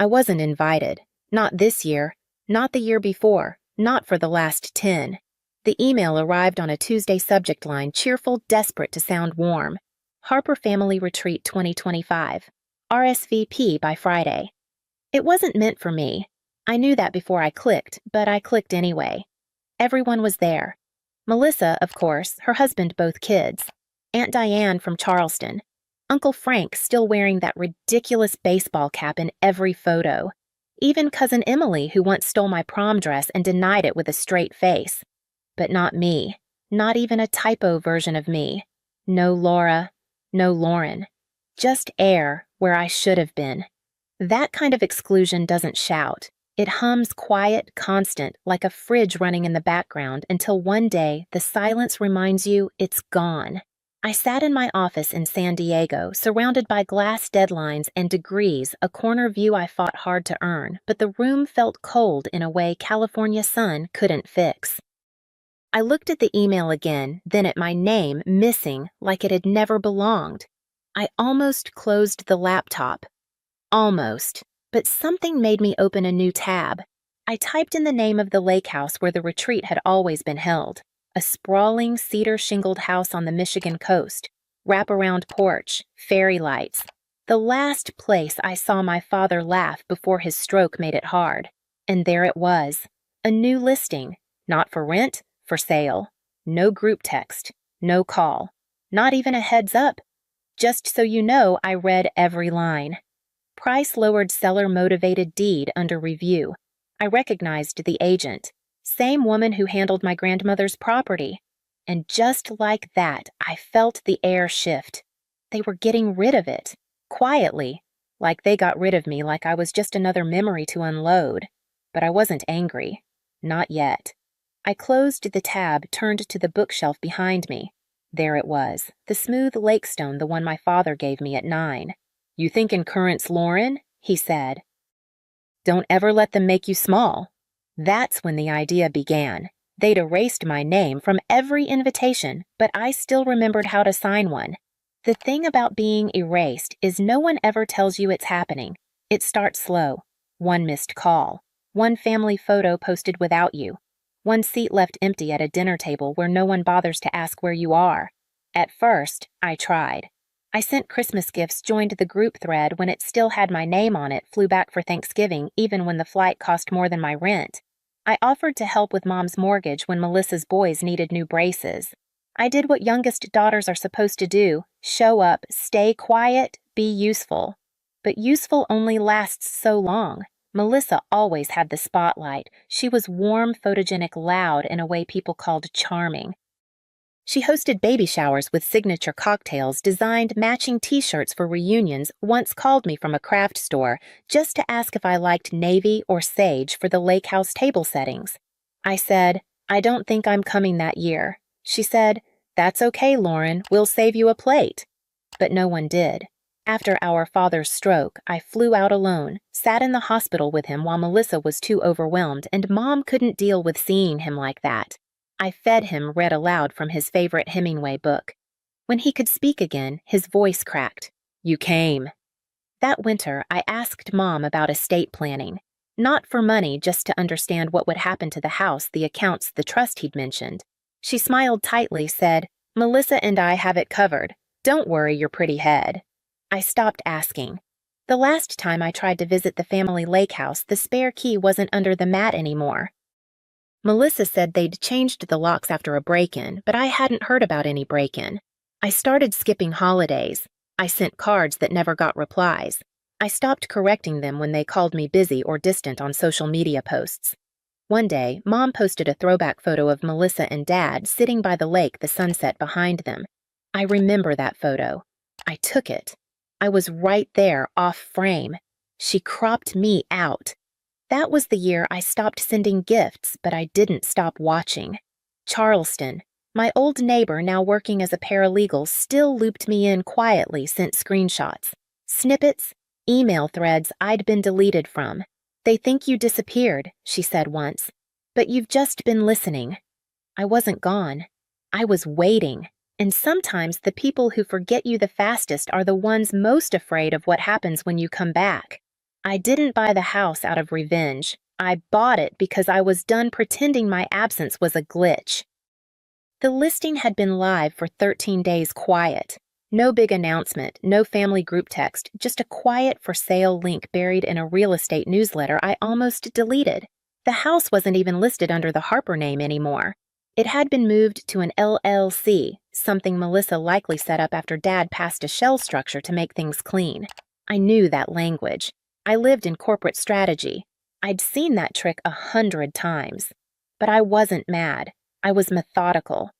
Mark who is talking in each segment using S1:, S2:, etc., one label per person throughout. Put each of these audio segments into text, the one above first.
S1: I wasn't invited. Not this year. Not the year before. Not for the last 10. The email arrived on a Tuesday subject line, cheerful, desperate to sound warm. Harper Family Retreat 2025. RSVP by Friday. It wasn't meant for me. I knew that before I clicked, but I clicked anyway. Everyone was there. Melissa, of course, her husband, both kids. Aunt Diane from Charleston. Uncle Frank still wearing that ridiculous baseball cap in every photo. Even Cousin Emily, who once stole my prom dress and denied it with a straight face. But not me. Not even a typo version of me. No Laura. No Lauren. Just air where I should have been. That kind of exclusion doesn't shout. It hums quiet, constant, like a fridge running in the background until one day the silence reminds you it's gone. I sat in my office in San Diego, surrounded by glass deadlines and degrees, a corner view I fought hard to earn, but the room felt cold in a way California sun couldn't fix. I looked at the email again, then at my name missing like it had never belonged. I almost closed the laptop. Almost. But something made me open a new tab. I typed in the name of the lakehouse where the retreat had always been held. A sprawling, cedar-shingled house on the Michigan coast. Wraparound porch, fairy lights. The last place I saw my father laugh before his stroke made it hard. And there it was. A new listing. Not for rent, for sale. No group text. No call. Not even a heads up. Just so you know, I read every line. Price lowered seller-motivated deed under review. I recognized the agent. Same woman who handled my grandmother's property. And just like that, I felt the air shift. They were getting rid of it. Quietly. Like they got rid of me like I was just another memory to unload. But I wasn't angry. Not yet. I closed the tab, turned to the bookshelf behind me. There it was. The smooth lake stone, the one my father gave me at 9. "You think in currents, Lauren?" he said. "Don't ever let them make you small." That's when the idea began. They'd erased my name from every invitation, but I still remembered how to sign one. The thing about being erased is no one ever tells you it's happening. It starts slow. One missed call. One family photo posted without you. One seat left empty at a dinner table where no one bothers to ask where you are. At first, I tried. I sent Christmas gifts, joined the group thread when it still had my name on it, flew back for Thanksgiving even when the flight cost more than my rent. I offered to help with Mom's mortgage when Melissa's boys needed new braces. I did what youngest daughters are supposed to do: show up, stay quiet, be useful. But useful only lasts so long. Melissa always had the spotlight. She was warm, photogenic, loud in a way people called charming. She hosted baby showers with signature cocktails, designed matching t-shirts for reunions, once called me from a craft store just to ask if I liked navy or sage for the lakehouse table settings. I said, "I don't think I'm coming that year." She said, "That's okay, Lauren, we'll save you a plate." But no one did. After our father's stroke, I flew out alone, sat in the hospital with him while Melissa was too overwhelmed, and Mom couldn't deal with seeing him like that. I fed him, read aloud from his favorite Hemingway book. When he could speak again, his voice cracked. "You came." That winter, I asked Mom about estate planning. Not for money, just to understand what would happen to the house, the accounts, the trust he'd mentioned. She smiled tightly, said, "Melissa and I have it covered. Don't worry your pretty head." I stopped asking. The last time I tried to visit the family lake house, the spare key wasn't under the mat anymore. Melissa said they'd changed the locks after a break-in, but I hadn't heard about any break-in. I started skipping holidays. I sent cards that never got replies. I stopped correcting them when they called me busy or distant on social media posts. One day, Mom posted a throwback photo of Melissa and Dad sitting by the lake, the sunset behind them. I remember that photo. I took it. I was right there, off frame. She cropped me out. That was the year I stopped sending gifts, but I didn't stop watching. Charleston, my old neighbor now working as a paralegal, still looped me in quietly, sent screenshots. Snippets, email threads I'd been deleted from. "They think you disappeared," she said once. "But you've just been listening." I wasn't gone. I was waiting. And sometimes the people who forget you the fastest are the ones most afraid of what happens when you come back. I didn't buy the house out of revenge. I bought it because I was done pretending my absence was a glitch. The listing had been live for 13 days quiet. No big announcement, no family group text, just a quiet for sale link buried in a real estate newsletter I almost deleted. The house wasn't even listed under the Harper name anymore. It had been moved to an LLC, something Melissa likely set up after Dad passed a shell structure to make things clean. I knew that language. I lived in corporate strategy. I'd seen that trick 100 times. But I wasn't mad. I was methodical.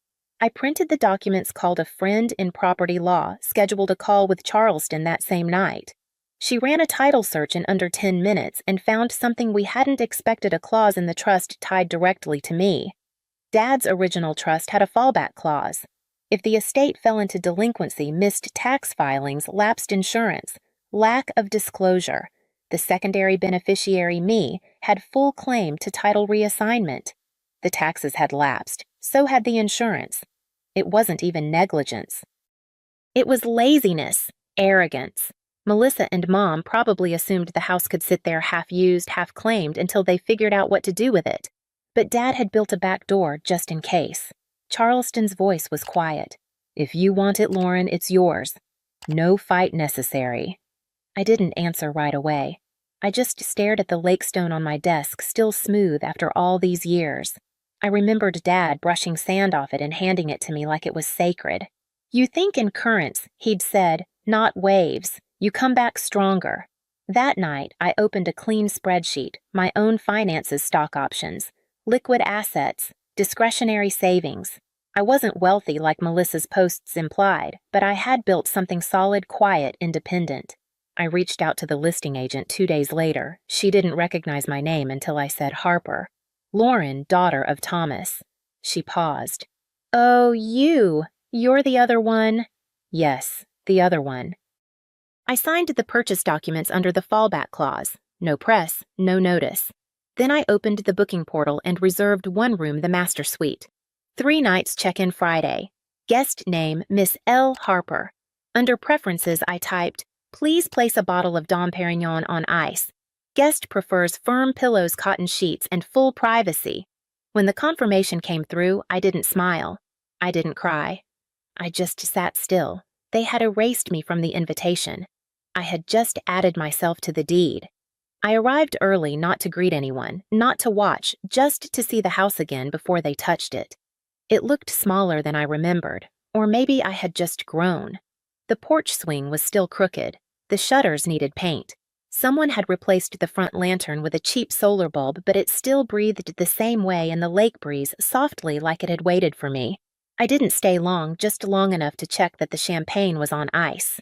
S1: I printed the documents called a friend in property law, scheduled a call with Charleston that same night. She ran a title search in under 10 minutes and found something we hadn't expected, a clause in the trust tied directly to me. Dad's original trust had a fallback clause. If the estate fell into delinquency, missed tax filings, lapsed insurance, lack of disclosure, the secondary beneficiary, me, had full claim to title reassignment. The taxes had lapsed, so had the insurance. It wasn't even negligence. It was laziness, arrogance. Melissa and Mom probably assumed the house could sit there half-used, half-claimed until they figured out what to do with it. But Dad had built a back door just in case. Charleston's voice was quiet. "If you want it, Lauren, it's yours. No fight necessary." I didn't answer right away. I just stared at the lake stone on my desk, still smooth after all these years. I remembered Dad brushing sand off it and handing it to me like it was sacred. "You think in currents," he'd said, "not waves. You come back stronger." That night, I opened a clean spreadsheet, my own finances, stock options, liquid assets, discretionary savings. I wasn't wealthy like Melissa's posts implied, but I had built something solid, quiet, independent. I reached out to the listing agent 2 days later. She didn't recognize my name until I said Harper. "Lauren, daughter of Thomas." She paused. "Oh, you're the other one?" "Yes, the other one." I signed the purchase documents under the fallback clause. No press, no notice. Then I opened the booking portal and reserved one room, the master suite. 3 nights, check-in Friday. Guest name, Miss L. Harper. Under preferences, I typed, "Please place a bottle of Dom Perignon on ice. Guest prefers firm pillows, cotton sheets, and full privacy." When the confirmation came through, I didn't smile. I didn't cry. I just sat still. They had erased me from the invitation. I had just added myself to the deed. I arrived early, not to greet anyone, not to watch, just to see the house again before they touched it. It looked smaller than I remembered, or maybe I had just grown. The porch swing was still crooked. The shutters needed paint. Someone had replaced the front lantern with a cheap solar bulb, but it still breathed the same way in the lake breeze, softly, like it had waited for me. I didn't stay long, just long enough to check that the champagne was on ice.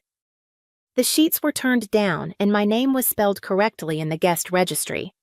S1: The sheets were turned down, and my name was spelled correctly in the guest registry.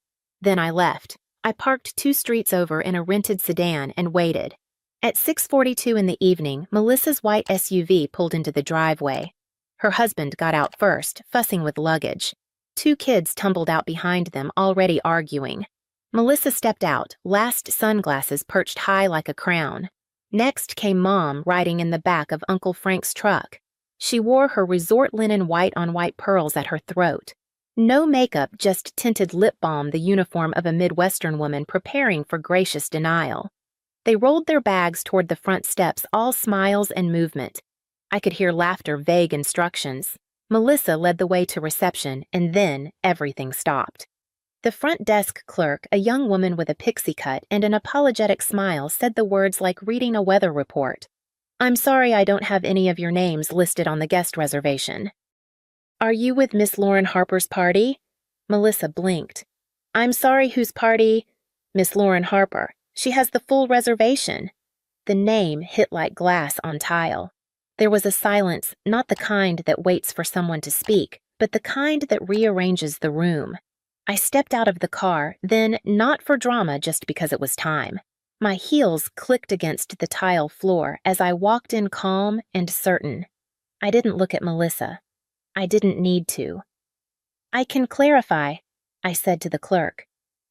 S1: Then I left. I parked 2 streets over in a rented sedan and waited. At 6:42 in the evening, Melissa's white SUV pulled into the driveway. Her husband got out first, fussing with luggage. 2 kids tumbled out behind them, already arguing. Melissa stepped out, last sunglasses perched high like a crown. Next came Mom, riding in the back of Uncle Frank's truck. She wore her resort linen white-on-white pearls at her throat. No makeup, just tinted lip balm, the uniform of a Midwestern woman preparing for gracious denial. They rolled their bags toward the front steps, all smiles and movement. I could hear laughter, vague instructions. Melissa led the way to reception, and then everything stopped. The front desk clerk, a young woman with a pixie cut and an apologetic smile, said the words like reading a weather report. "I'm sorry I don't have any of your names listed on the guest reservation." "Are you with Miss Lauren Harper's party?" Melissa blinked. "I'm sorry, whose party?" "Miss Lauren Harper. She has the full reservation." The name hit like glass on tile. There was a silence, not the kind that waits for someone to speak, but the kind that rearranges the room. I stepped out of the car, then, not for drama, just because it was time. My heels clicked against the tile floor as I walked in calm and certain. I didn't look at Melissa. I didn't need to. "I can clarify," I said to the clerk.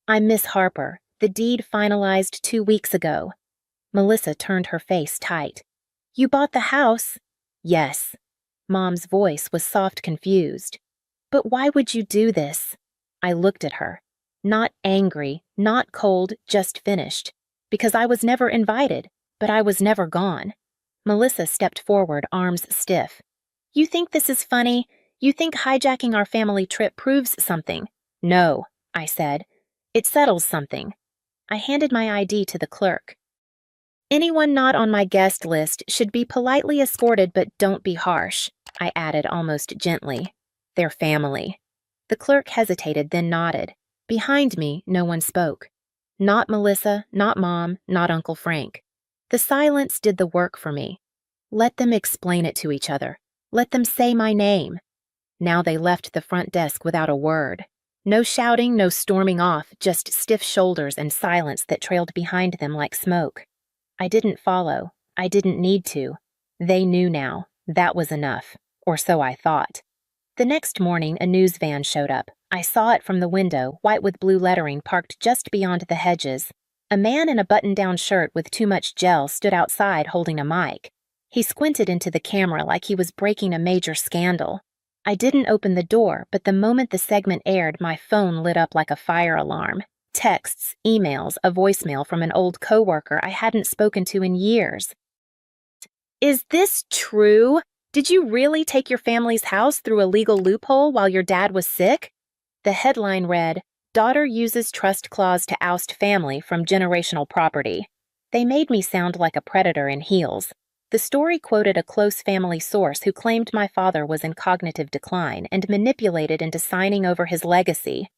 S1: "I'm Miss Harper. The deed finalized 2 weeks ago." Melissa turned her face tight. "You bought the house?" "Yes." Mom's voice was soft, confused. "But why would you do this?" I looked at her. Not angry, not cold, just finished. Because I was never invited, but I was never gone. Melissa stepped forward, arms stiff. You think this is funny? You think hijacking our family trip proves something? No, I said. It settles something. I handed my ID to the clerk. Anyone not on my guest list should be politely escorted, but don't be harsh, I added almost gently. They're family. The clerk hesitated, then nodded. Behind me, no one spoke. Not Melissa, not Mom, not Uncle Frank. The silence did the work for me. Let them explain it to each other. Let them say my name. Now they left the front desk without a word. No shouting, no storming off, just stiff shoulders and silence that trailed behind them like smoke. I didn't follow. I didn't need to. They knew now. That was enough. Or so I thought. The next morning, a news van showed up. I saw it from the window, white with blue lettering parked just beyond the hedges. A man in a button-down shirt with too much gel stood outside holding a mic. He squinted into the camera like he was breaking a major scandal. I didn't open the door, but the moment the segment aired, my phone lit up like a fire alarm. Texts, emails, a voicemail from an old coworker I hadn't spoken to in years. Is this true? Did you really take your family's house through a legal loophole while your dad was sick? The headline read, Daughter uses trust clause to oust family from generational property. They made me sound like a predator in heels. The story quoted a close family source who claimed my father was in cognitive decline and manipulated into signing over his legacy.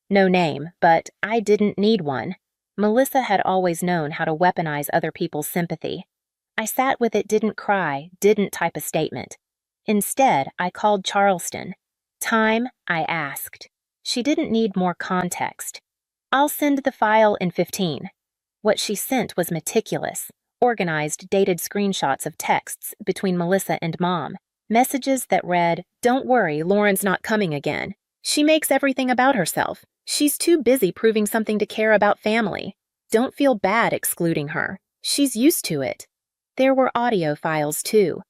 S1: No name, but I didn't need one. Melissa had always known how to weaponize other people's sympathy. I sat with it, didn't cry, didn't type a statement. Instead, I called Charleston. Time, I asked. She didn't need more context. I'll send the file in 15. What she sent was meticulous, organized, dated screenshots of texts between Melissa and Mom. Messages that read, Don't worry, Lauren's not coming again. She makes everything about herself. She's too busy proving something to care about family. Don't feel bad excluding her. She's used to it. There were audio files, too.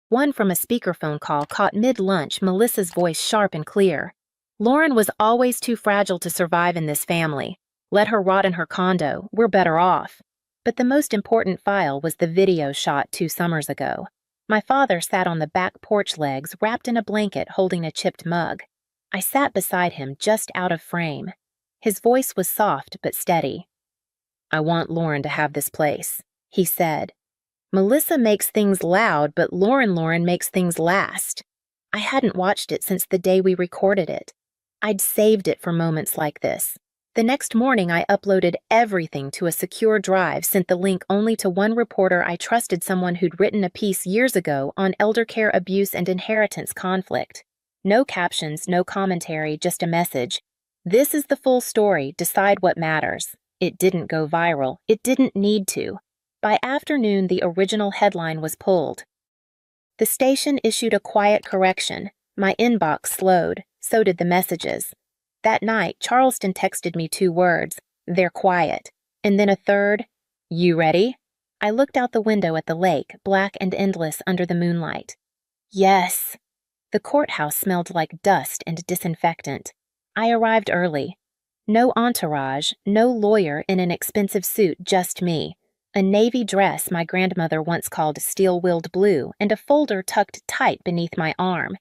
S1: One from a speakerphone call caught mid-lunch, Melissa's voice sharp and clear. Lauren was always too fragile to survive in this family. Let her rot in her condo. We're better off. But the most important file was the video shot 2 summers ago. My father sat on the back porch legs, wrapped in a blanket, holding a chipped mug. I sat beside him, just out of frame. His voice was soft but steady. I want Lauren to have this place, he said. Melissa makes things loud, but Lauren makes things last. I hadn't watched it since the day we recorded it. I'd saved it for moments like this. The next morning, I uploaded everything to a secure drive, sent the link only to one reporter I trusted, someone who'd written a piece years ago on eldercare abuse and inheritance conflict. No captions, no commentary, just a message. This is the full story. Decide what matters. It didn't go viral. It didn't need to. By afternoon, the original headline was pulled. The station issued a quiet correction. My inbox slowed. So did the messages. That night, Charleston texted me 2 words. They're quiet. And then a third. You ready? I looked out the window at the lake, black and endless under the moonlight. Yes. The courthouse smelled like dust and disinfectant. I arrived early. No entourage, no lawyer in an expensive suit, just me. A navy dress my grandmother once called steel-willed blue, and a folder tucked tight beneath my arm.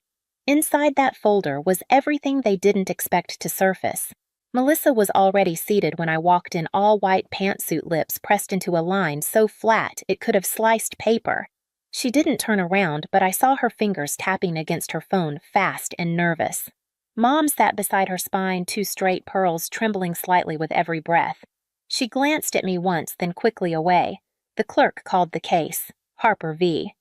S1: Inside that folder was everything they didn't expect to surface. Melissa was already seated when I walked in, all-white pantsuit, lips pressed into a line so flat it could have sliced paper. She didn't turn around, but I saw her fingers tapping against her phone, fast and nervous. Mom sat beside her spine, 2 straight pearls trembling slightly with every breath. She glanced at me once, then quickly away. The clerk called the case. Harper v.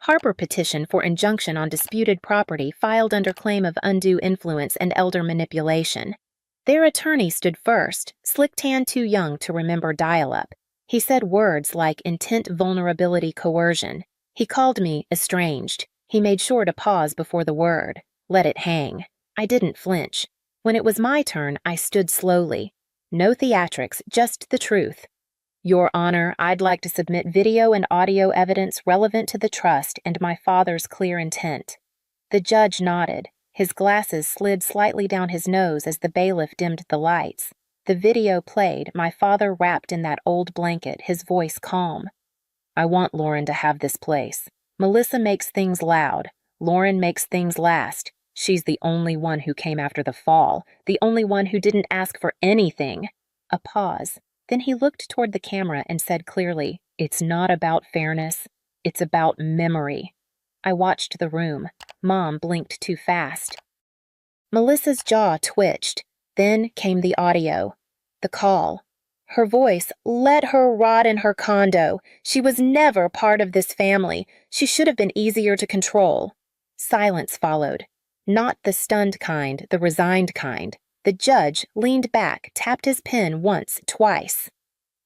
S1: Harper petition for injunction on disputed property filed under claim of undue influence and elder manipulation. Their attorney stood first, slick-tanned, too young to remember dial-up. He said words like intent, vulnerability, coercion. He called me estranged. He made sure to pause before the word. Let it hang. I didn't flinch. When it was my turn, I stood slowly. No theatrics, just the truth. Your Honor, I'd like to submit video and audio evidence relevant to the trust and my father's clear intent. The judge nodded. His glasses slid slightly down his nose as the bailiff dimmed the lights. The video played, my father wrapped in that old blanket, his voice calm. I want Lauren to have this place. Melissa makes things loud. Lauren makes things last. She's the only one who came after the fall, the only one who didn't ask for anything. A pause. Then he looked toward the camera and said clearly, It's not about fairness. It's about memory. I watched the room. Mom blinked too fast. Melissa's jaw twitched. Then came the audio. The call. Her voice, let her rot in her condo. She was never part of this family. She should have been easier to control. Silence followed. Not the stunned kind, the resigned kind. The judge leaned back, tapped his pen once, twice.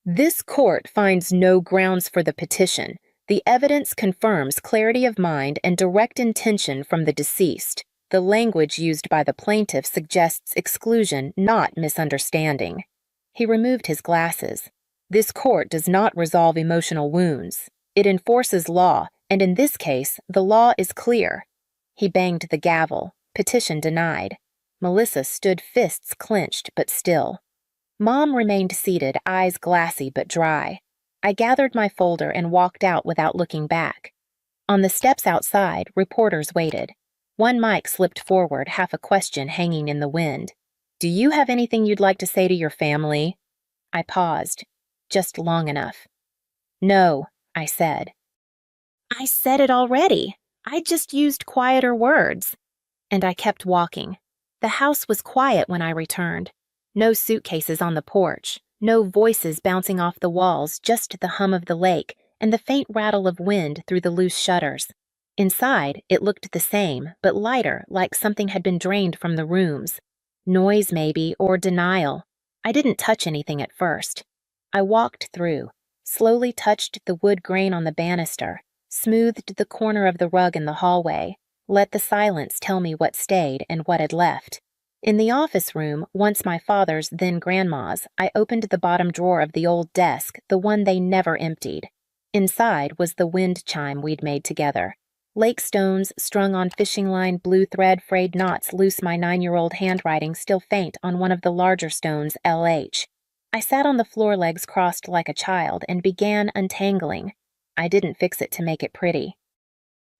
S1: This court finds no grounds for the petition. The evidence confirms clarity of mind and direct intention from the deceased. The language used by the plaintiff suggests exclusion, not misunderstanding. He removed his glasses. This court does not resolve emotional wounds. It enforces law, and in this case, the law is clear. He banged the gavel. Petition denied. Melissa stood fists clenched but still. Mom remained seated, eyes glassy but dry. I gathered my folder and walked out without looking back. On the steps outside, reporters waited. One mic slipped forward, half a question hanging in the wind. Do you have anything you'd like to say to your family? I paused, just long enough. No, I said. I said it already. I just used quieter words. And I kept walking. The house was quiet when I returned. No suitcases on the porch, no voices bouncing off the walls, just the hum of the lake and the faint rattle of wind through the loose shutters. Inside, it looked the same, but lighter, like something had been drained from the rooms. Noise, maybe, or denial. I didn't touch anything at first. I walked through, slowly touched the wood grain on the banister, smoothed the corner of the rug in the hallway, let the silence tell me what stayed and what had left. In the office room, once my father's, then grandma's, I opened the bottom drawer of the old desk, the one they never emptied. Inside was the wind chime we'd made together. Lake stones strung on fishing line, blue thread frayed knots loose my 9-year-old handwriting still faint on one of the larger stones, LH. I sat on the floor, legs crossed like a child, and began untangling. I didn't fix it to make it pretty.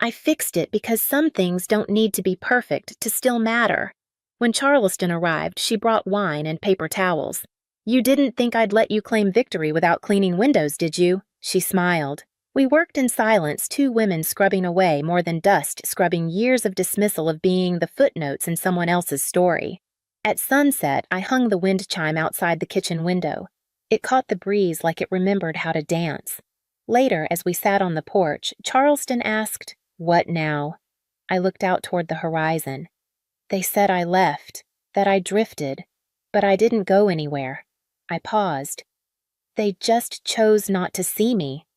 S1: I fixed it because some things don't need to be perfect to still matter. When Charleston arrived, she brought wine and paper towels. You didn't think I'd let you claim victory without cleaning windows, did you? She smiled. We worked in silence, two women scrubbing away more than dust, scrubbing years of dismissal of being the footnotes in someone else's story. At sunset, I hung the wind chime outside the kitchen window. It caught the breeze like it remembered how to dance. Later, as we sat on the porch, Charleston asked, "What now?" I looked out toward the horizon. They said I left, that I drifted, but I didn't go anywhere. I paused. They just chose not to see me.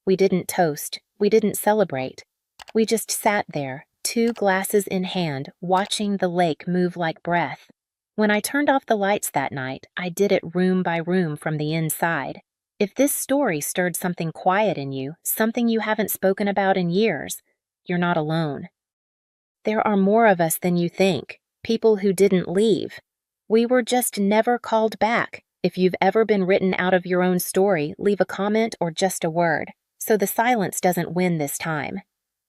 S1: We didn't toast. We didn't celebrate. We just sat there, two glasses in hand, watching the lake move like breath. When I turned off the lights that night, I did it room by room from the inside. If this story stirred something quiet in you, something you haven't spoken about in years, you're not alone. There are more of us than you think, people who didn't leave. We were just never called back. If you've ever been written out of your own story, leave a comment or just a word, so the silence doesn't win this time.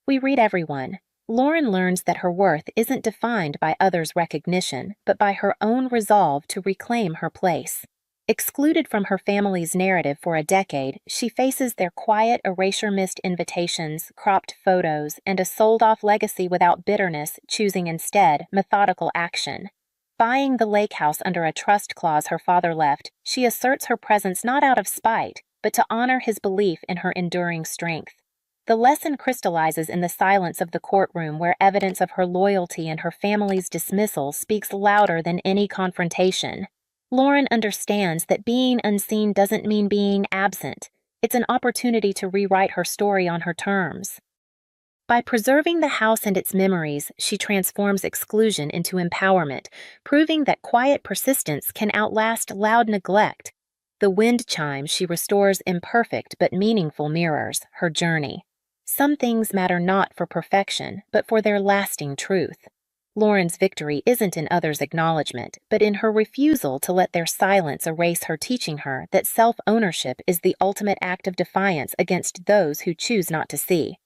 S1: We read everyone. Lauren learns that her worth isn't defined by others' recognition, but by her own resolve to reclaim her place. Excluded from her family's narrative for a decade, she faces their quiet, erasure-missed invitations, cropped photos, and a sold-off legacy without bitterness, choosing instead methodical action. Buying the lake house under a trust clause her father left, she asserts her presence not out of spite, but to honor his belief in her enduring strength. The lesson crystallizes in the silence of the courtroom, where evidence of her loyalty and her family's dismissal speaks louder than any confrontation. Lauren understands that being unseen doesn't mean being absent. It's an opportunity to rewrite her story on her terms. By preserving the house and its memories, she transforms exclusion into empowerment, proving that quiet persistence can outlast loud neglect. The wind chime she restores imperfect but meaningful mirrors her journey. Some things matter not for perfection, but for their lasting truth. Lauren's victory isn't in others' acknowledgement, but in her refusal to let their silence erase her teaching her that self-ownership is the ultimate act of defiance against those who choose not to see.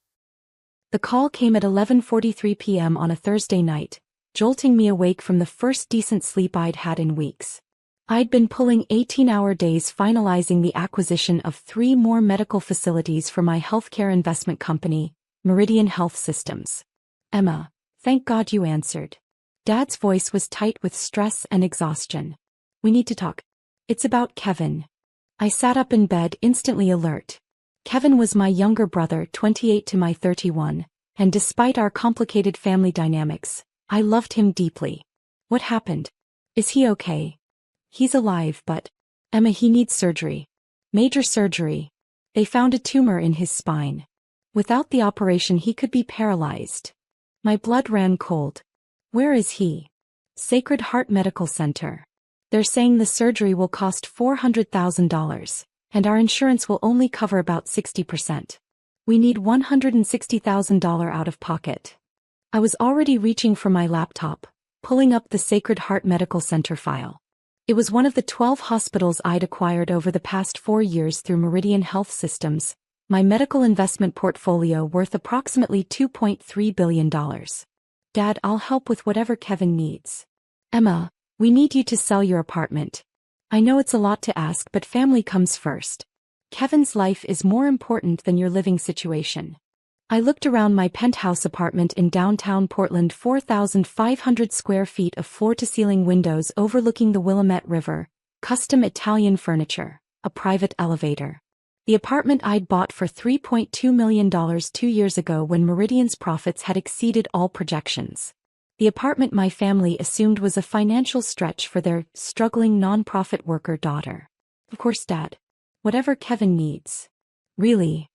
S2: The call came at 11:43 p.m. on a Thursday night, jolting me awake from the first decent sleep I'd had in weeks. I'd been pulling 18-hour days finalizing the acquisition of 3 more medical facilities for my healthcare investment company, Meridian Health Systems. Emma, thank God you answered. Dad's voice was tight with stress and exhaustion. We need to talk. It's about Kevin. I sat up in bed, instantly alert. Kevin was my younger brother, 28 to my 31, and despite our complicated family dynamics, I loved him deeply. What happened? Is he okay? He's alive, but... Emma, he needs surgery. Major surgery. They found a tumor in his spine. Without the operation he could be paralyzed. My blood ran cold. Where is he? Sacred Heart Medical Center. They're saying the surgery will cost $400,000, and our insurance will only cover about 60%. We need $160,000 out of pocket. I was already reaching for my laptop, pulling up the Sacred Heart Medical Center file. It was one of the 12 hospitals I'd acquired over the past 4 years through Meridian Health Systems, my medical investment portfolio worth approximately $2.3 billion. Dad, I'll help with whatever Kevin needs. Emma, we need you to sell your apartment. I know it's a lot to ask, but family comes first. Kevin's life is more important than your living situation. I looked around my penthouse apartment in downtown Portland, 4,500 square feet of floor-to-ceiling windows overlooking the Willamette River, custom Italian furniture, a private elevator. The apartment I'd bought for $3.2 million 2 years ago when Meridian's profits had exceeded all projections. The apartment my family assumed was a financial stretch for their struggling nonprofit worker daughter. Of course, Dad. Whatever Kevin needs. Really?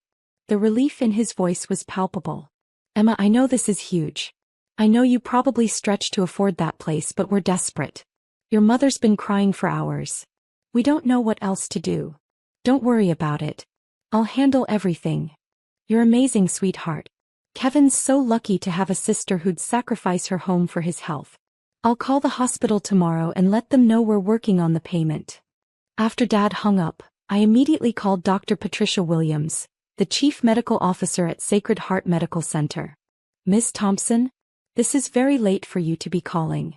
S2: The relief in his voice was palpable. Emma, I know this is huge. I know you probably stretched to afford that place, but we're desperate. Your mother's been crying for hours. We don't know what else to do. Don't worry about it. I'll handle everything. You're amazing, sweetheart. Kevin's so lucky to have a sister who'd sacrifice her home for his health. I'll call the hospital tomorrow and let them know we're working on the payment. After Dad hung up, I immediately called Dr. Patricia Williams, the Chief Medical Officer at Sacred Heart Medical Center. Ms. Thompson? This is very late for you to be calling.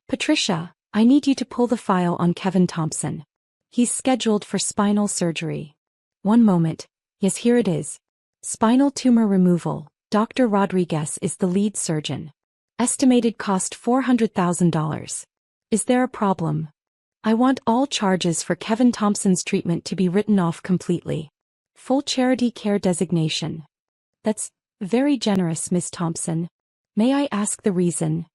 S2: Patricia, I need you to pull the file on Kevin Thompson. He's scheduled for spinal surgery. One moment. Yes, here it is. Spinal tumor removal. Dr. Rodriguez is the lead surgeon. Estimated cost $400,000. Is there a problem? I want all charges for Kevin Thompson's treatment to be written off completely. Full charity care designation. That's very generous, Miss Thompson. May I ask the reason?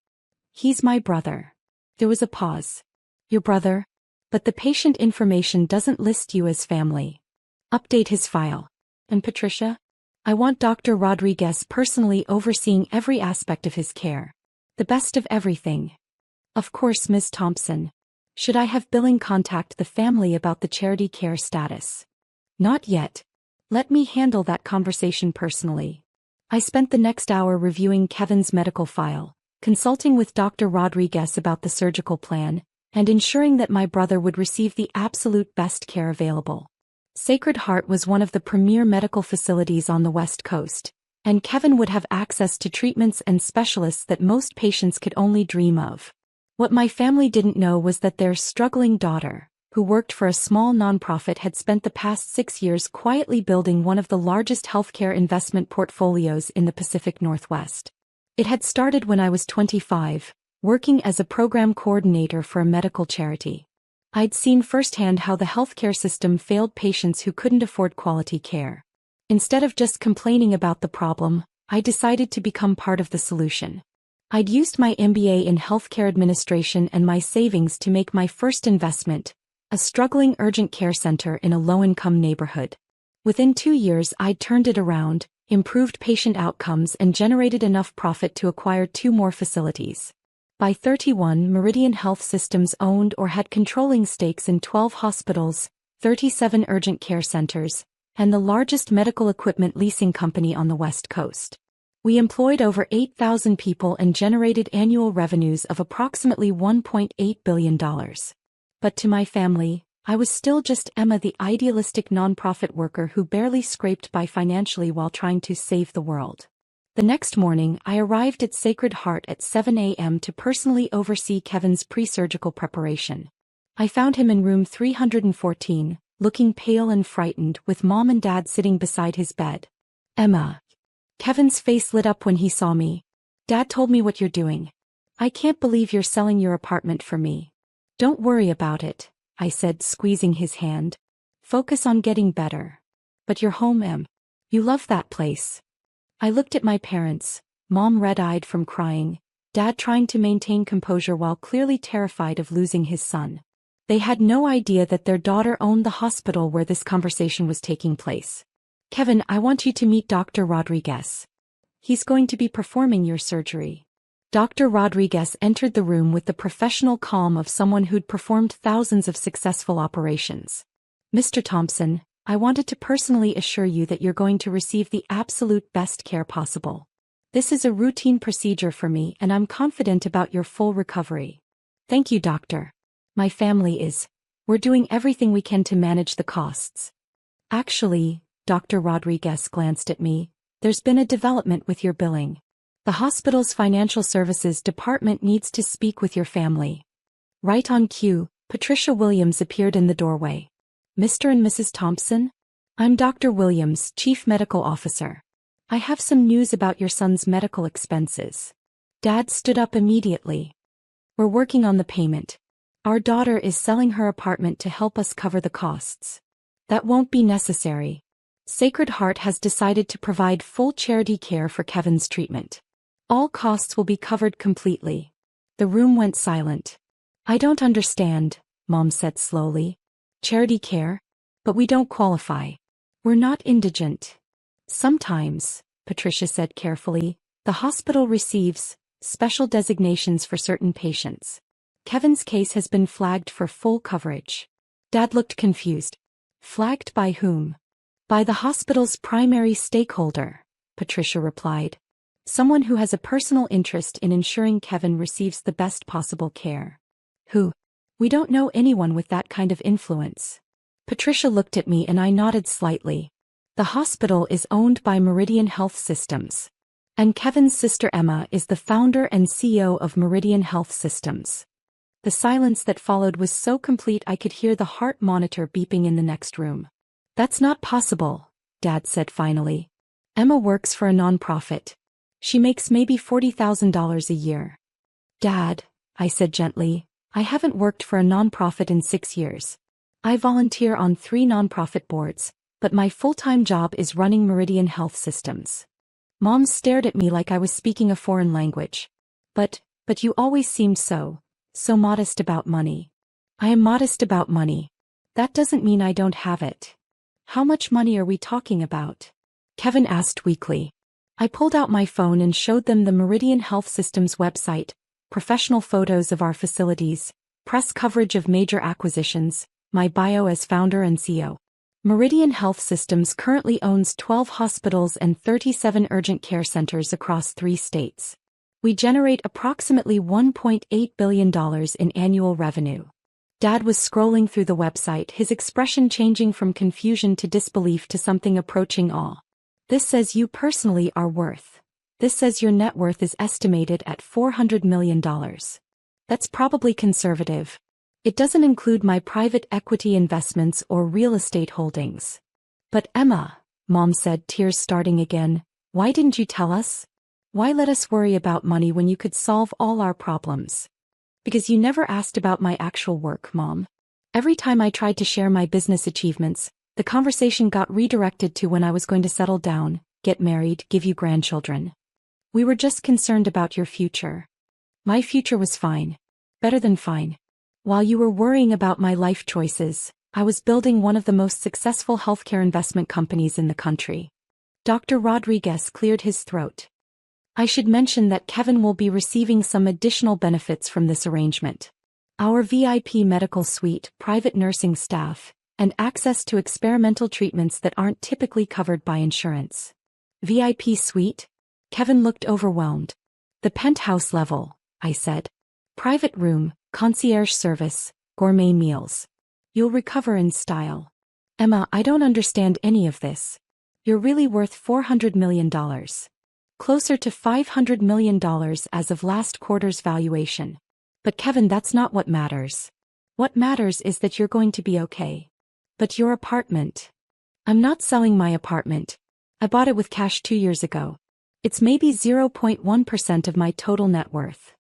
S2: He's my brother. There was a pause. Your brother? But the patient information doesn't list you as family. Update his file. And Patricia? I want Dr. Rodriguez personally overseeing every aspect of his care. The best of everything. Of course, Ms. Thompson. Should I have billing contact the family about the charity care status? Not yet. Let me handle that conversation personally. I spent the next hour reviewing Kevin's medical file, consulting with Dr. Rodriguez about the surgical plan, and ensuring that my brother would receive the absolute best care available. Sacred Heart was one of the premier medical facilities on the West Coast, and Kevin would have access to treatments and specialists that most patients could only dream of. What my family didn't know was that their struggling daughter, who worked for a small nonprofit, had spent the past 6 years quietly building one of the largest healthcare investment portfolios in the Pacific Northwest. It had started when I was 25, working as a program coordinator for a medical charity. I'd seen firsthand how the healthcare system failed patients who couldn't afford quality care. Instead of just complaining about the problem, I decided to become part of the solution. I'd used my MBA in healthcare administration and my savings to make my first investment, a struggling urgent care center in a low-income neighborhood. Within 2 years I'd turned it around, improved patient outcomes, and generated enough profit to acquire 2 more facilities. By 31, Meridian Health Systems owned or had controlling stakes in 12 hospitals, 37 urgent care centers, and the largest medical equipment leasing company on the West Coast. We employed over 8,000 people and generated annual revenues of approximately $1.8 billion. But to my family, I was still just Emma, the idealistic nonprofit worker who barely scraped by financially while trying to save the world. The next morning, I arrived at Sacred Heart at 7 a.m. to personally oversee Kevin's pre-surgical preparation. I found him in room 314, looking pale and frightened, with Mom and Dad sitting beside his bed. Emma. Kevin's face lit up when he saw me. Dad told me what you're doing. I can't believe you're selling your apartment for me. Don't worry about it, I said, squeezing his hand. Focus on getting better. But you're home, Em. You love that place. I looked at my parents, Mom red-eyed from crying, Dad trying to maintain composure while clearly terrified of losing his son. They had no idea that their daughter owned the hospital where this conversation was taking place. Kevin, I want you to meet Dr. Rodriguez. He's going to be performing your surgery. Dr. Rodriguez entered the room with the professional calm of someone who'd performed thousands of successful operations. Mr. Thompson, I wanted to personally assure you that you're going to receive the absolute best care possible. This is a routine procedure for me and I'm confident about your full recovery. Thank you, doctor. My family is. We're doing everything we can to manage the costs. Actually, Dr. Rodriguez glanced at me, there's been a development with your billing. The hospital's financial services department needs to speak with your family. Right on cue, Patricia Williams appeared in the doorway. Mr. and Mrs. Thompson? I'm Dr. Williams, Chief Medical Officer. I have some news about your son's medical expenses. Dad stood up immediately. We're working on the payment. Our daughter is selling her apartment to help us cover the costs. That won't be necessary. Sacred Heart has decided to provide full charity care for Kevin's treatment. All costs will be covered completely. The room went silent. I don't understand, Mom said slowly. Charity care? But we don't qualify. We're not indigent. Sometimes, Patricia said carefully, the hospital receives special designations for certain patients. Kevin's case has been flagged for full coverage. Dad looked confused. Flagged by whom? By the hospital's primary stakeholder, Patricia replied. Someone who has a personal interest in ensuring Kevin receives the best possible care. Who? We don't know anyone with that kind of influence. Patricia looked at me and I nodded slightly. The hospital is owned by Meridian Health Systems. And Kevin's sister Emma is the founder and CEO of Meridian Health Systems. The silence that followed was so complete I could hear the heart monitor beeping in the next room. That's not possible, Dad said finally. Emma works for a nonprofit. She makes maybe $40,000 a year. Dad, I said gently, I haven't worked for a nonprofit in 6 years. I volunteer on 3 nonprofit boards, but my full-time job is running Meridian Health Systems. Mom stared at me like I was speaking a foreign language. But you always seemed so modest about money. I am modest about money. That doesn't mean I don't have it. How much money are we talking about? Kevin asked weakly. I pulled out my phone and showed them the Meridian Health Systems website, professional photos of our facilities, press coverage of major acquisitions, my bio as founder and CEO. Meridian Health Systems currently owns 12 hospitals and 37 urgent care centers across 3 states. We generate approximately $1.8 billion in annual revenue. Dad was scrolling through the website, his expression changing from confusion to disbelief to something approaching awe. This says you personally are worth. This says your net worth is estimated at $400 million. That's probably conservative. It doesn't include my private equity investments or real estate holdings. But Emma, Mom said, tears starting again, why didn't you tell us? Why let us worry about money when you could solve all our problems? Because you never asked about my actual work, Mom. Every time I tried to share my business achievements, the conversation got redirected to when I was going to settle down, get married, give you grandchildren. We were just concerned about your future. My future was fine. Better than fine. While you were worrying about my life choices, I was building one of the most successful healthcare investment companies in the country. Dr. Rodriguez cleared his throat. I should mention that Kevin will be receiving some additional benefits from this arrangement. Our VIP medical suite, private nursing staff, and access to experimental treatments that aren't typically covered by insurance. VIP suite? Kevin looked overwhelmed. The penthouse level, I said. Private room, concierge service, gourmet meals. You'll recover in style. Emma, I don't understand any of this. You're really worth $400 million. Closer to $500 million as of last quarter's valuation. But Kevin, that's not what matters. What matters is that you're going to be okay. But your apartment. I'm not selling my apartment. I bought it with cash 2 years ago. It's maybe 0.1% of my total net worth.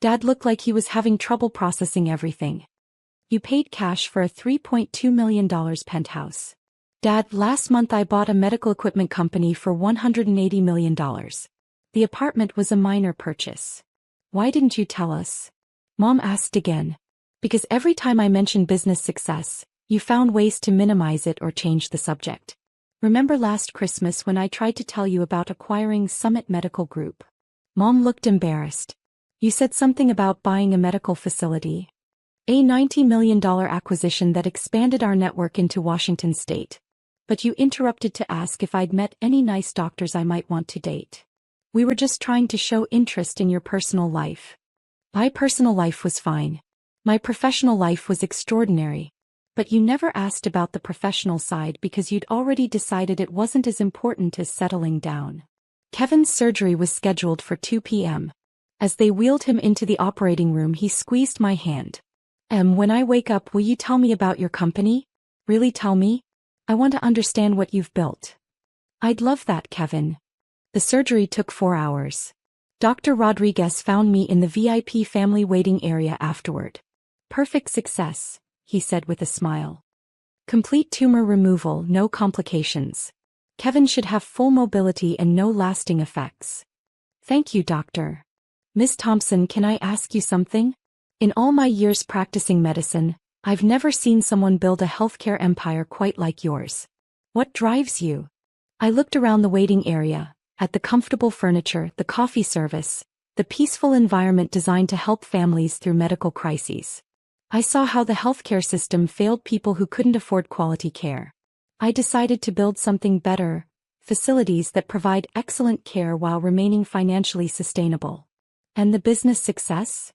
S2: Dad looked like he was having trouble processing everything. You paid cash for a $3.2 million penthouse. Dad, last month I bought a medical equipment company for $180 million. The apartment was a minor purchase. Why didn't you tell us? Mom asked again. Because every time I mentioned business success, you found ways to minimize it or change the subject. Remember last Christmas when I tried to tell you about acquiring Summit Medical Group? Mom looked embarrassed. You said something about buying a medical facility. A $90 million acquisition that expanded our network into Washington state. But you interrupted to ask if I'd met any nice doctors I might want to date. We were just trying to show interest in your personal life. My personal life was fine. My professional life was extraordinary. But you never asked about the professional side because you'd already decided it wasn't as important as settling down. Kevin's surgery was scheduled for 2 p.m. As they wheeled him into the operating room, he squeezed my hand. When I wake up, will you tell me about your company? Really tell me? I want to understand what you've built. I'd love that, Kevin. The surgery took 4 hours. Dr. Rodriguez found me in the VIP family waiting area afterward. Perfect success, he said with a smile. Complete tumor removal, no complications. Kevin should have full mobility and no lasting effects. Thank you, doctor. Miss Thompson, can I ask you something? In all my years practicing medicine, I've never seen someone build a healthcare empire quite like yours. What drives you? I looked around the waiting area, at the comfortable furniture, the coffee service, the peaceful environment designed to help families through medical crises. I saw how the healthcare system failed people who couldn't afford quality care. I decided to build something better, facilities that provide excellent care while remaining financially sustainable. And the business success?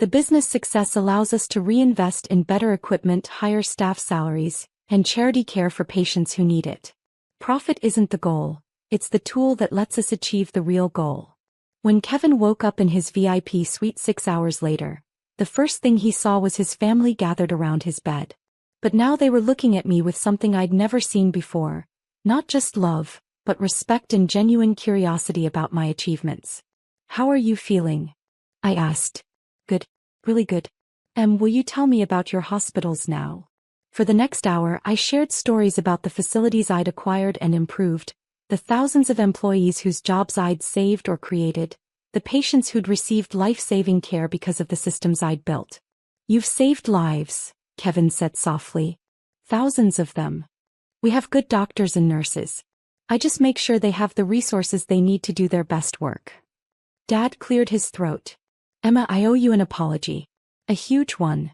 S2: The business success allows us to reinvest in better equipment, higher staff salaries, and charity care for patients who need it. Profit isn't the goal, it's the tool that lets us achieve the real goal. When Kevin woke up in his VIP suite 6 hours later, the first thing he saw was his family gathered around his bed. But now they were looking at me with something I'd never seen before, not just love, but respect and genuine curiosity about my achievements. How are you feeling? I asked. Good, really good. Will you tell me about your hospitals now? For the next hour, I shared stories about the facilities I'd acquired and improved, the thousands of employees whose jobs I'd saved or created, the patients who'd received life-saving care because of the systems I'd built. You've saved lives, Kevin said softly. Thousands of them. We have good doctors and nurses. I just make sure they have the resources they need to do their best work. Dad cleared his throat. Emma, I owe you an apology. A huge one.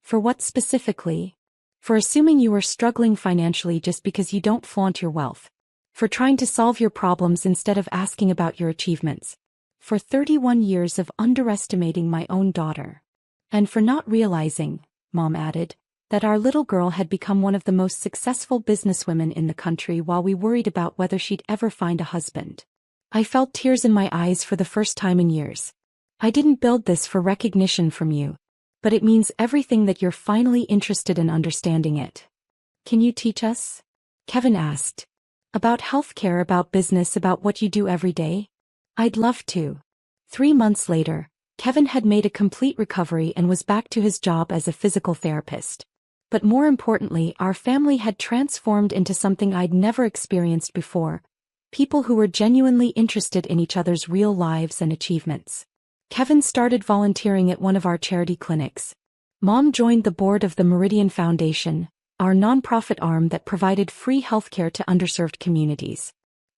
S2: For what specifically? For assuming you were struggling financially just because you don't flaunt your wealth. For trying to solve your problems instead of asking about your achievements. For 31 years of underestimating my own daughter. And for not realizing, Mom added, that our little girl had become one of the most successful businesswomen in the country while we worried about whether she'd ever find a husband. I felt tears in my eyes for the first time in years. I didn't build this for recognition from you, but it means everything that you're finally interested in understanding it. Can you teach us? Kevin asked. About healthcare, about business, about what you do every day? I'd love to. 3 months later, Kevin had made a complete recovery and was back to his job as a physical therapist. But more importantly, our family had transformed into something I'd never experienced before. People who were genuinely interested in each other's real lives and achievements. Kevin started volunteering at one of our charity clinics. Mom joined the board of the Meridian Foundation, our nonprofit arm that provided free healthcare to underserved communities.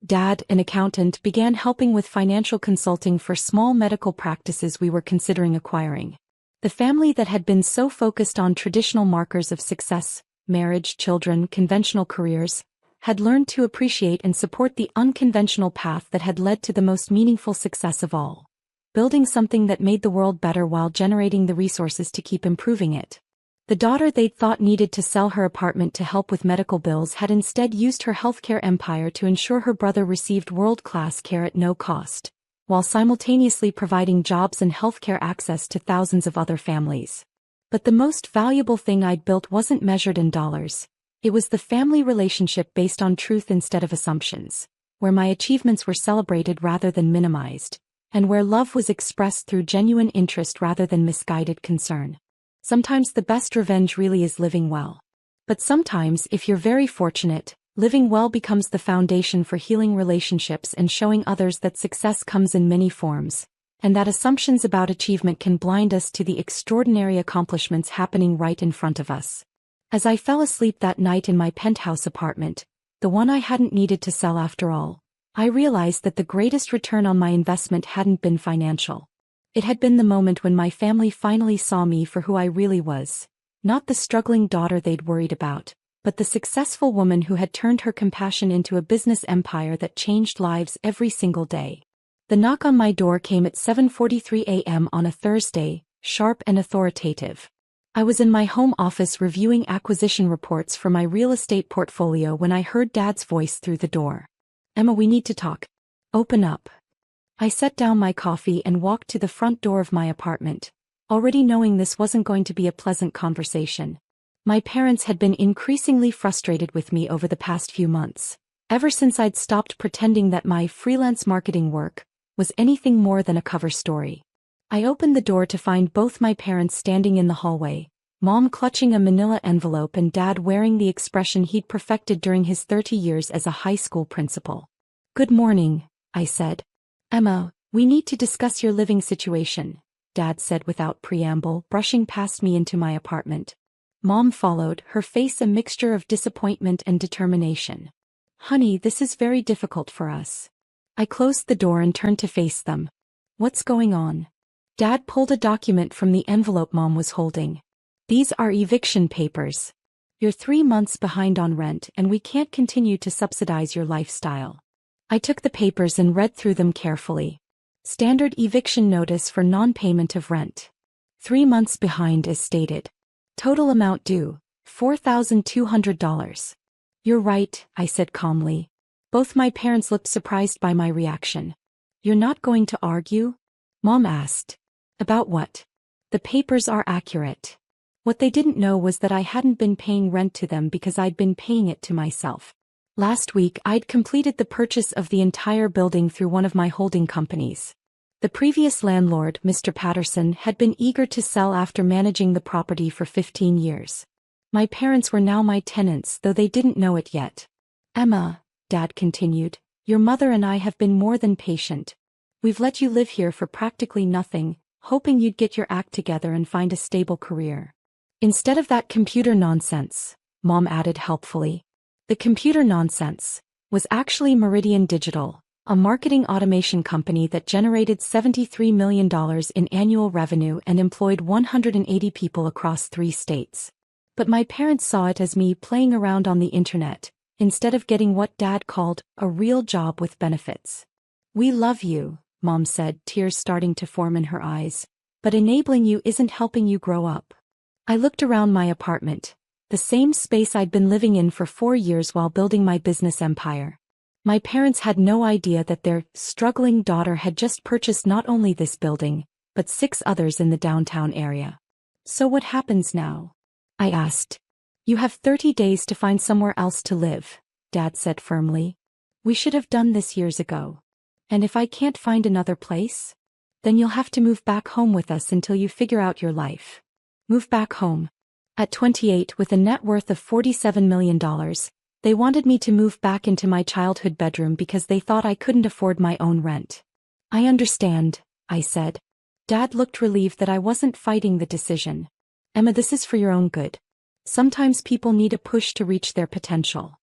S2: Dad, an accountant, began helping with financial consulting for small medical practices we were considering acquiring. The family that had been so focused on traditional markers of success, marriage, children, conventional careers, had learned to appreciate and support the unconventional path that had led to the most meaningful success of all. Building something that made the world better while generating the resources to keep improving it. The daughter they'd thought needed to sell her apartment to help with medical bills had instead used her healthcare empire to ensure her brother received world-class care at no cost, while simultaneously providing jobs and healthcare access to thousands of other families. But the most valuable thing I'd built wasn't measured in dollars. It was the family relationship based on truth instead of assumptions, where my achievements were celebrated rather than minimized, and where love was expressed through genuine interest rather than misguided concern. Sometimes the best revenge really is living well. But sometimes, if you're very fortunate, living well becomes the foundation for healing relationships and showing others that success comes in many forms, and that assumptions about achievement can blind us to the extraordinary accomplishments happening right in front of us. As I fell asleep that night in my penthouse apartment, the one I hadn't needed to sell after all, I realized that the greatest return on my investment hadn't been financial. It had been the moment when my family finally saw me for who I really was, not the struggling daughter they'd worried about, but the successful woman who had turned her compassion into a business empire that changed lives every single day. The knock on my door came at 7:43 a.m. on a Thursday, sharp and authoritative. I was in my home office reviewing acquisition reports for my real estate portfolio when I heard Dad's voice through the door. "Emma, we need to talk. Open up." I set down my coffee and walked to the front door of my apartment, already knowing this wasn't going to be a pleasant conversation. My parents had been increasingly frustrated with me over the past few months, ever since I'd stopped pretending that my freelance marketing work was anything more than a cover story. I opened the door to find both my parents standing in the hallway, Mom clutching a manila envelope and Dad wearing the expression he'd perfected during his 30 years as a high school principal. "Good morning," I said. "Emma, we need to discuss your living situation," Dad said without preamble, brushing past me into my apartment. Mom followed, her face a mixture of disappointment and determination. "Honey, this is very difficult for us." I closed the door and turned to face them. "What's going on?" Dad pulled a document from the envelope Mom was holding. "These are eviction papers. You're 3 months behind on rent and we can't continue to subsidize your lifestyle." I took the papers and read through them carefully. Standard eviction notice for non-payment of rent. 3 months behind as stated. Total amount due, $4,200. "You're right," I said calmly. Both my parents looked surprised by my reaction. "You're not going to argue?" Mom asked. "About what?" "The papers are accurate." What they didn't know was that I hadn't been paying rent to them because I'd been paying it to myself. Last week I'd completed the purchase of the entire building through one of my holding companies. The previous landlord, Mr. Patterson, had been eager to sell after managing the property for 15 years. My parents were now my tenants, though they didn't know it yet. "Emma," Dad continued, "your mother and I have been more than patient. We've let you live here for practically nothing, hoping you'd get your act together and find a stable career. Instead of that computer nonsense," Mom added helpfully. The computer nonsense was actually Meridian Digital, a marketing automation company that generated $73 million in annual revenue and employed 180 people across 3 states. But my parents saw it as me playing around on the internet, instead of getting what Dad called a real job with benefits. "We love you," Mom said, tears starting to form in her eyes, "but enabling you isn't helping you grow up." I looked around my apartment, the same space I'd been living in for 4 years while building my business empire. My parents had no idea that their struggling daughter had just purchased not only this building, but 6 others in the downtown area. "So what happens now?" I asked. "You have 30 days to find somewhere else to live," Dad said firmly. "We should have done this years ago. And if I can't find another place? Then you'll have to move back home with us until you figure out your life." Move back home. At 28 with a net worth of $47 million, they wanted me to move back into my childhood bedroom because they thought I couldn't afford my own rent. "I understand," I said. Dad looked relieved that I wasn't fighting the decision. "Emma, this is for your own good. Sometimes people need a push to reach their potential."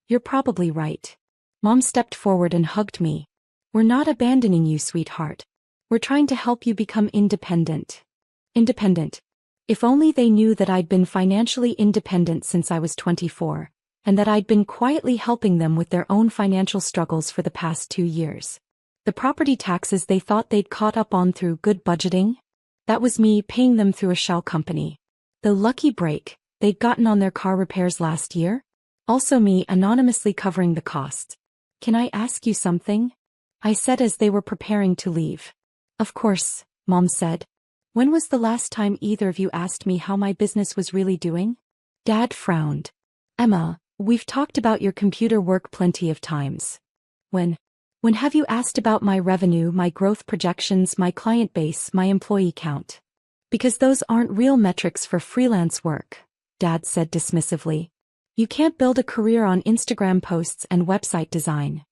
S2: "You're probably right." Mom stepped forward and hugged me. "We're not abandoning you, sweetheart. We're trying to help you become independent." Independent. If only they knew that I'd been financially independent since I was 24, and that I'd been quietly helping them with their own financial struggles for the past 2 years. The property taxes they thought they'd caught up on through good budgeting? That was me paying them through a shell company. The lucky break they'd gotten on their car repairs last year? Also me anonymously covering the costs. Can I ask you something? I said as they were preparing to leave. Of course, Mom said. When was the last time either of you asked me how my business was really doing? Dad frowned. Emma, we've talked about your computer work plenty of times. When have you asked about my revenue, my growth projections, my client base, my employee count? Because those aren't real metrics for freelance work, Dad said dismissively. You can't build a career on Instagram posts and website design.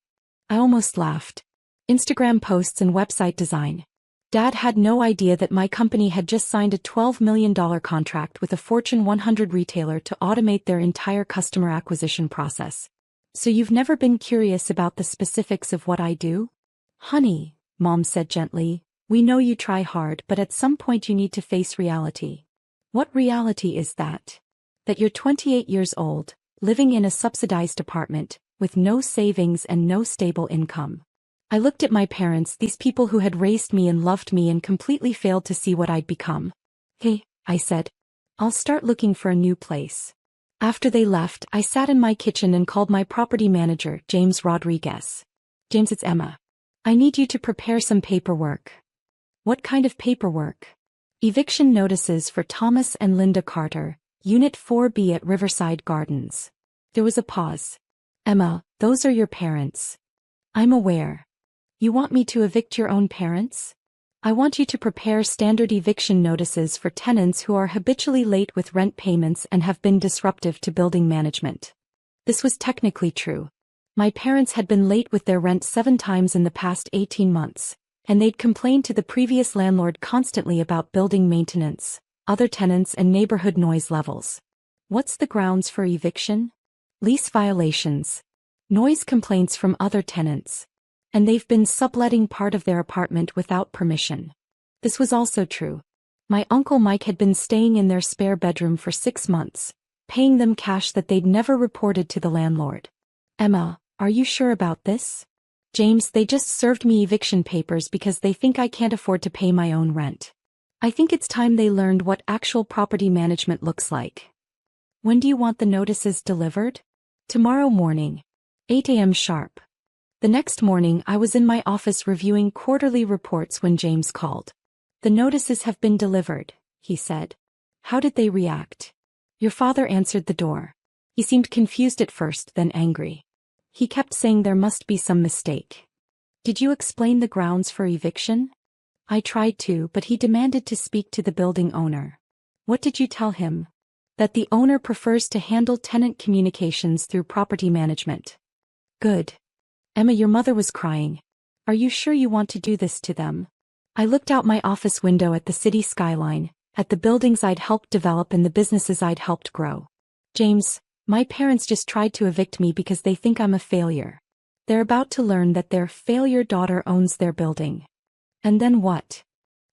S2: I almost laughed. Instagram posts and website design. Dad had no idea that my company had just signed a $12 million contract with a Fortune 100 retailer to automate their entire customer acquisition process. So you've never been curious about the specifics of what I do? Honey, Mom said gently, we know you try hard, but at some point you need to face reality. What reality is that? That you're 28 years old, living in a subsidized apartment, with no savings and no stable income. I looked at my parents, these people who had raised me and loved me, and completely failed to see what I'd become. Hey, I said. I'll start looking for a new place. After they left, I sat in my kitchen and called my property manager, James Rodriguez. James, it's Emma. I need you to prepare some paperwork. What kind of paperwork? Eviction notices for Thomas and Linda Carter, Unit 4B at Riverside Gardens. There was a pause. Emma, those are your parents. I'm aware. You want me to evict your own parents? I want you to prepare standard eviction notices for tenants who are habitually late with rent payments and have been disruptive to building management. This was technically true. My parents had been late with their rent 7 times in the past 18 months, and they'd complained to the previous landlord constantly about building maintenance, other tenants, and neighborhood noise levels. What's the grounds for eviction? Lease violations. Noise complaints from other tenants. And they've been subletting part of their apartment without permission. This was also true. My Uncle Mike had been staying in their spare bedroom for 6 months, paying them cash that they'd never reported to the landlord. Emma, are you sure about this? James, they just served me eviction papers because they think I can't afford to pay my own rent. I think it's time they learned what actual property management looks like. When do you want the notices delivered? Tomorrow morning. 8 a.m. sharp. The next morning I was in my office reviewing quarterly reports when James called. The notices have been delivered, he said. How did they react? Your father answered the door. He seemed confused at first, then angry. He kept saying there must be some mistake. Did you explain the grounds for eviction? I tried to, but he demanded to speak to the building owner. What did you tell him? That the owner prefers to handle tenant communications through property management. Good. Emma, your mother was crying. Are you sure you want to do this to them? I looked out my office window at the city skyline, at the buildings I'd helped develop and the businesses I'd helped grow. James, my parents just tried to evict me because they think I'm a failure. They're about to learn that their failure daughter owns their building. And then what?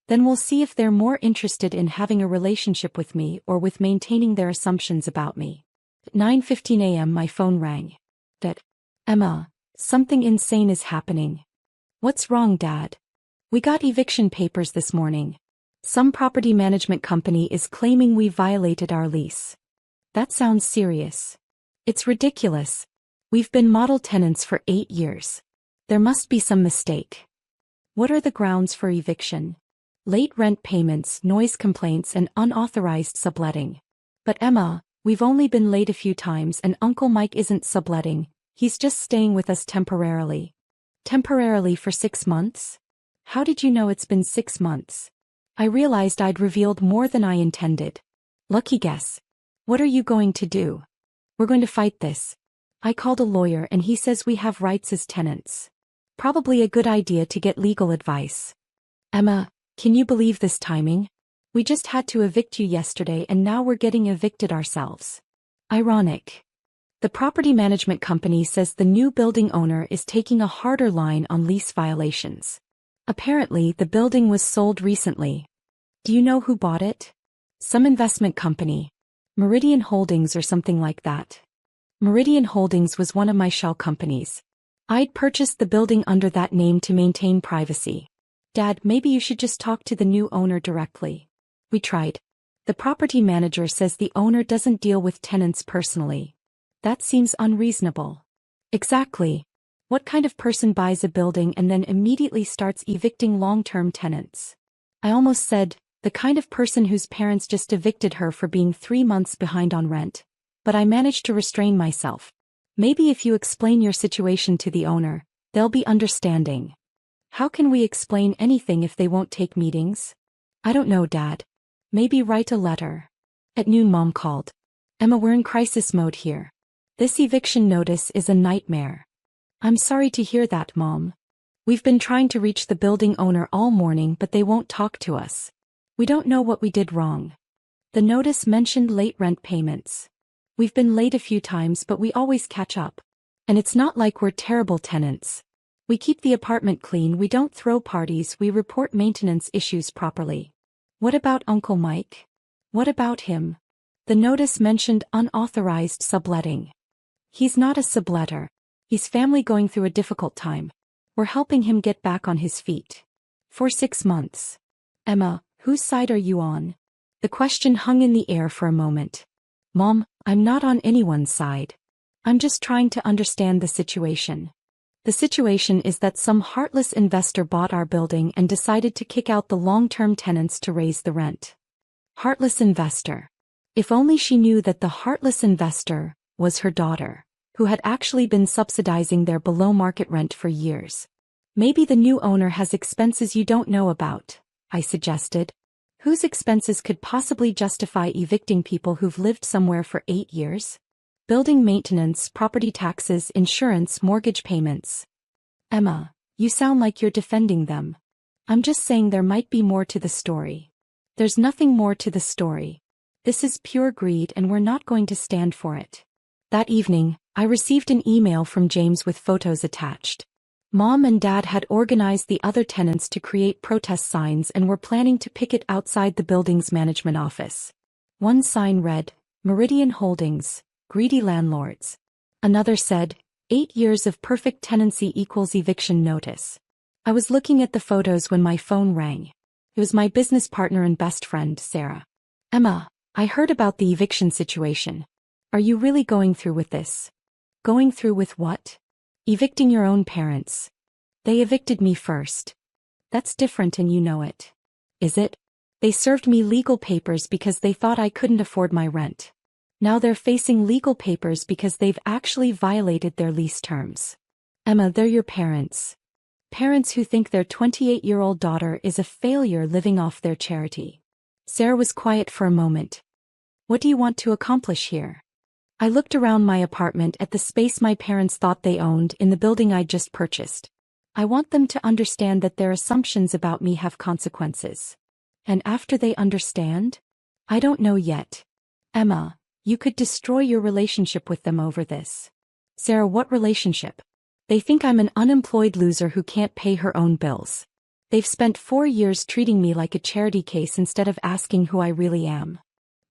S2: Then we'll see if they're more interested in having a relationship with me or with maintaining their assumptions about me. At 9:15 a.m. my phone rang. Dad. Emma. Something insane is happening. What's wrong, Dad? We got eviction papers this morning. Some property management company is claiming we violated our lease. That sounds serious. It's ridiculous. We've been model tenants for 8 years. There must be some mistake. What are the grounds for eviction? Late rent payments, noise complaints, and unauthorized subletting. But Emma, we've only been late a few times and Uncle Mike isn't subletting. He's just staying with us temporarily. Temporarily for 6 months? How did you know it's been 6 months? I realized I'd revealed more than I intended. Lucky guess. What are you going to do? We're going to fight this. I called a lawyer and he says we have rights as tenants. Probably a good idea to get legal advice. Emma, can you believe this timing? We just had to evict you yesterday and now we're getting evicted ourselves. Ironic. The property management company says the new building owner is taking a harder line on lease violations. Apparently, the building was sold recently. Do you know who bought it? Some investment company. Meridian Holdings or something like that. Meridian Holdings was one of my shell companies. I'd purchased the building under that name to maintain privacy. Dad, maybe you should just talk to the new owner directly. We tried. The property manager says the owner doesn't deal with tenants personally. That seems unreasonable. Exactly. What kind of person buys a building and then immediately starts evicting long-term tenants? I almost said, the kind of person whose parents just evicted her for being 3 months behind on rent. But I managed to restrain myself. Maybe if you explain your situation to the owner, they'll be understanding. How can we explain anything if they won't take meetings? I don't know, Dad. Maybe write a letter. At noon, Mom called. Emma, we're in crisis mode here. This eviction notice is a nightmare. I'm sorry to hear that, Mom. We've been trying to reach the building owner all morning, but they won't talk to us. We don't know what we did wrong. The notice mentioned late rent payments. We've been late a few times, but we always catch up. And it's not like we're terrible tenants. We keep the apartment clean, we don't throw parties, we report maintenance issues properly. What about Uncle Mike? What about him? The notice mentioned unauthorized subletting. He's not a subletter. He's family going through a difficult time. We're helping him get back on his feet. For 6 months. Emma, whose side are you on? The question hung in the air for a moment. Mom, I'm not on anyone's side. I'm just trying to understand the situation. The situation is that some heartless investor bought our building and decided to kick out the long-term tenants to raise the rent. Heartless investor. If only she knew that the heartless investor was her daughter, who had actually been subsidizing their below-market rent for years. Maybe the new owner has expenses you don't know about, I suggested. Whose expenses could possibly justify evicting people who've lived somewhere for 8 years? Building maintenance, property taxes, insurance, mortgage payments. Emma, you sound like you're defending them. I'm just saying there might be more to the story. There's nothing more to the story. This is pure greed and we're not going to stand for it. That evening, I received an email from James with photos attached. Mom and Dad had organized the other tenants to create protest signs and were planning to picket outside the building's management office. One sign read, Meridian Holdings, Greedy Landlords. Another said, 8 years of perfect tenancy equals eviction notice. I was looking at the photos when my phone rang. It was my business partner and best friend, Sarah. Emma, I heard about the eviction situation. Are you really going through with this? Going through with what? Evicting your own parents. They evicted me first. That's different and you know it. Is it? They served me legal papers because they thought I couldn't afford my rent. Now they're facing legal papers because they've actually violated their lease terms. Emma, they're your parents. Parents who think their 28-year-old daughter is a failure living off their charity. Sarah was quiet for a moment. What do you want to accomplish here? I looked around my apartment at the space my parents thought they owned in the building I'd just purchased. I want them to understand that their assumptions about me have consequences. And after they understand? I don't know yet. Emma, you could destroy your relationship with them over this. Sarah, what relationship? They think I'm an unemployed loser who can't pay her own bills. They've spent 4 years treating me like a charity case instead of asking who I really am.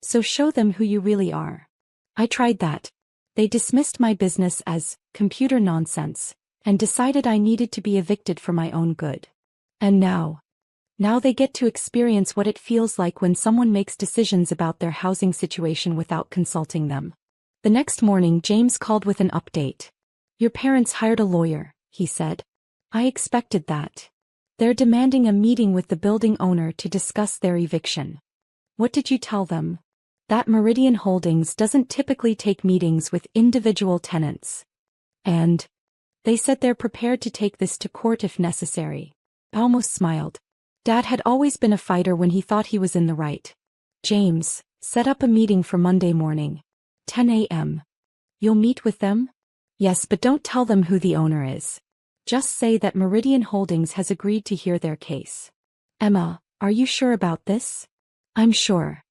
S2: So show them who you really are. I tried that. They dismissed my business as computer nonsense and decided I needed to be evicted for my own good. And now they get to experience what it feels like when someone makes decisions about their housing situation without consulting them. The next morning, James called with an update. Your parents hired a lawyer, he said. I expected that. They're demanding a meeting with the building owner to discuss their eviction. What did you tell them? That Meridian Holdings doesn't typically take meetings with individual tenants. And they said they're prepared to take this to court if necessary. I almost smiled. Dad had always been a fighter when he thought he was in the right. James, set up a meeting for Monday morning. 10 a.m. You'll meet with them? Yes, but don't tell them who the owner is. Just say that Meridian Holdings has agreed to hear their case. Emma, are you sure about this? I'm sure.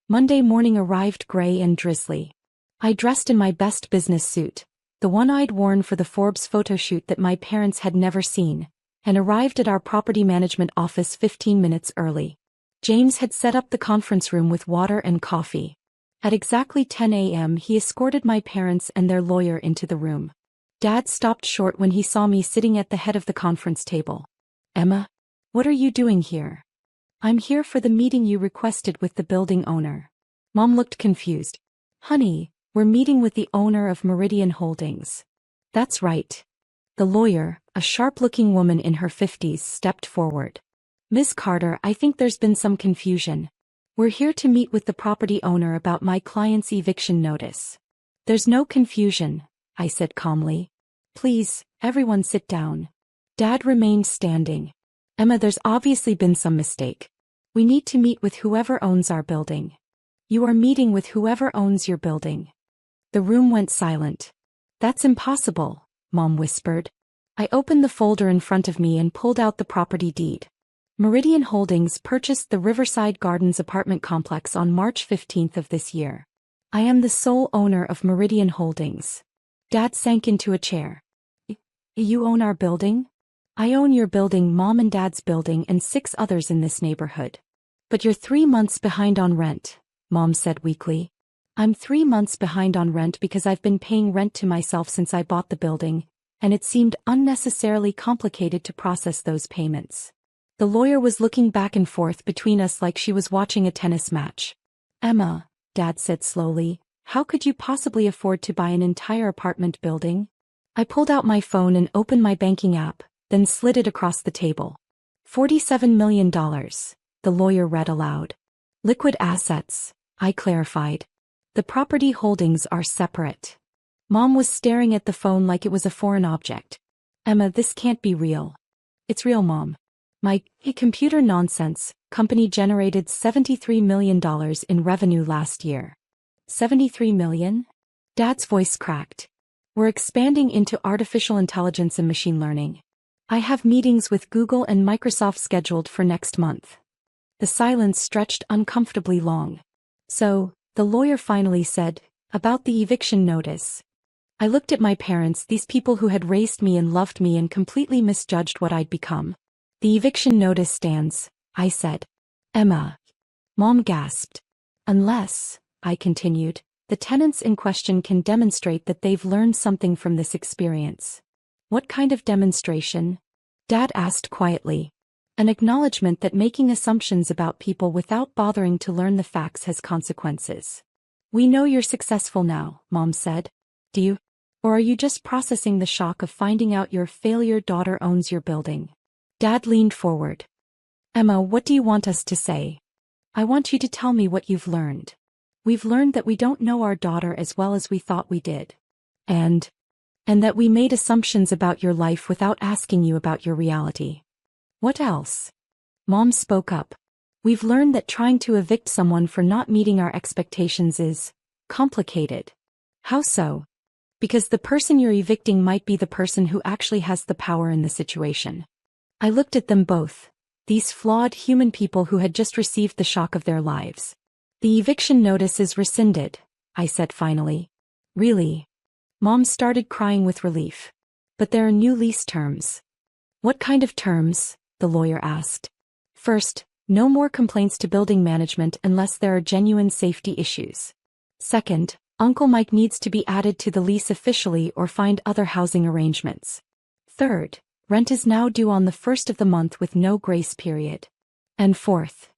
S2: Monday morning arrived gray and drizzly. I dressed in my best business suit, the one I'd worn for the Forbes photo shoot that my parents had never seen, and arrived at our property management office 15 minutes early. James had set up the conference room with water and coffee. At exactly 10 a.m. he escorted my parents and their lawyer into the room. Dad stopped short when he saw me sitting at the head of the conference table. "Emma, what are you doing here?" "I'm here for the meeting you requested with the building owner." Mom looked confused. "Honey, we're meeting with the owner of Meridian Holdings." "That's right." The lawyer, a sharp-looking woman in her 50s, stepped forward. "Ms. Carter, I think there's been some confusion. We're here to meet with the property owner about my client's eviction notice." "There's no confusion," I said calmly. "Please, everyone sit down." Dad remained standing. "Emma, there's obviously been some mistake. We need to meet with whoever owns our building." "You are meeting with whoever owns your building." The room went silent. "That's impossible," Mom whispered. I opened the folder in front of me and pulled out the property deed. Meridian Holdings purchased the Riverside Gardens apartment complex on March 15th of this year. "I am the sole owner of Meridian Holdings." Dad sank into a chair. "You own our building?" "I own your building, Mom, and Dad's building, and 6 others in this neighborhood." "But you're 3 months behind on rent," Mom said weakly. "I'm 3 months behind on rent because I've been paying rent to myself since I bought the building, and it seemed unnecessarily complicated to process those payments." The lawyer was looking back and forth between us like she was watching a tennis match. "Emma," Dad said slowly, "how could you possibly afford to buy an entire apartment building?" I pulled out my phone and opened my banking app, then slid it across the table. $47 million, the lawyer read aloud. "Liquid assets," I clarified. "The property holdings are separate." Mom was staring at the phone like it was a foreign object. "Emma, this can't be real." "It's real, Mom. My computer nonsense company generated $73 million in revenue last year." $73 million? Dad's voice cracked. "We're expanding into artificial intelligence and machine learning. I have meetings with Google and Microsoft scheduled for next month." The silence stretched uncomfortably long. "So," the lawyer finally said, "about the eviction notice." I looked at my parents, these people who had raised me and loved me and completely misjudged what I'd become. "The eviction notice stands," I said. "Emma." Mom gasped. "Unless," I continued, "the tenants in question can demonstrate that they've learned something from this experience." "What kind of demonstration?" Dad asked quietly. "An acknowledgement that making assumptions about people without bothering to learn the facts has consequences." "We know you're successful now," Mom said. "Do you? Or are you just processing the shock of finding out your failure daughter owns your building?" Dad leaned forward. "Emma, what do you want us to say?" "I want you to tell me what you've learned." "We've learned that we don't know our daughter as well as we thought we did. And that we made assumptions about your life without asking you about your reality." "What else?" Mom spoke up. "We've learned that trying to evict someone for not meeting our expectations is complicated." "How so?" "Because the person you're evicting might be the person who actually has the power in the situation." I looked at them both, these flawed human people who had just received the shock of their lives. "The eviction notice is rescinded," I said finally. "Really?" Mom started crying with relief. "But there are new lease terms." "What kind of terms?" the lawyer asked. "First, no more complaints to building management unless there are genuine safety issues. Second, Uncle Mike needs to be added to the lease officially or find other housing arrangements. Third, rent is now due on the 1st of the month with no grace period. And fourth,"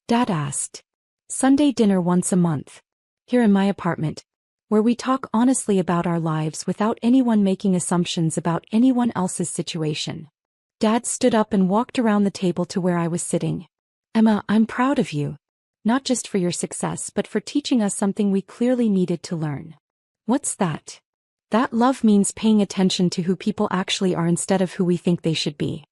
S2: Dad asked, "Sunday dinner once a month. Here in my apartment, where we talk honestly about our lives without anyone making assumptions about anyone else's situation." Dad stood up and walked around the table to where I was sitting. "Emma, I'm proud of you. Not just for your success but for teaching us something we clearly needed to learn." "What's that?" "That love means paying attention to who people actually are instead of who we think they should be."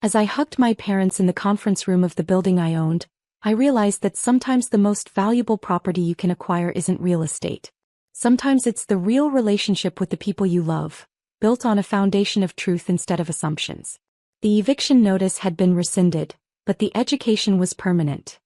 S2: As I hugged my parents in the conference room of the building I owned, I realized that sometimes the most valuable property you can acquire isn't real estate. Sometimes it's the real relationship with the people you love, built on a foundation of truth instead of assumptions. The eviction notice had been rescinded, but the education was permanent.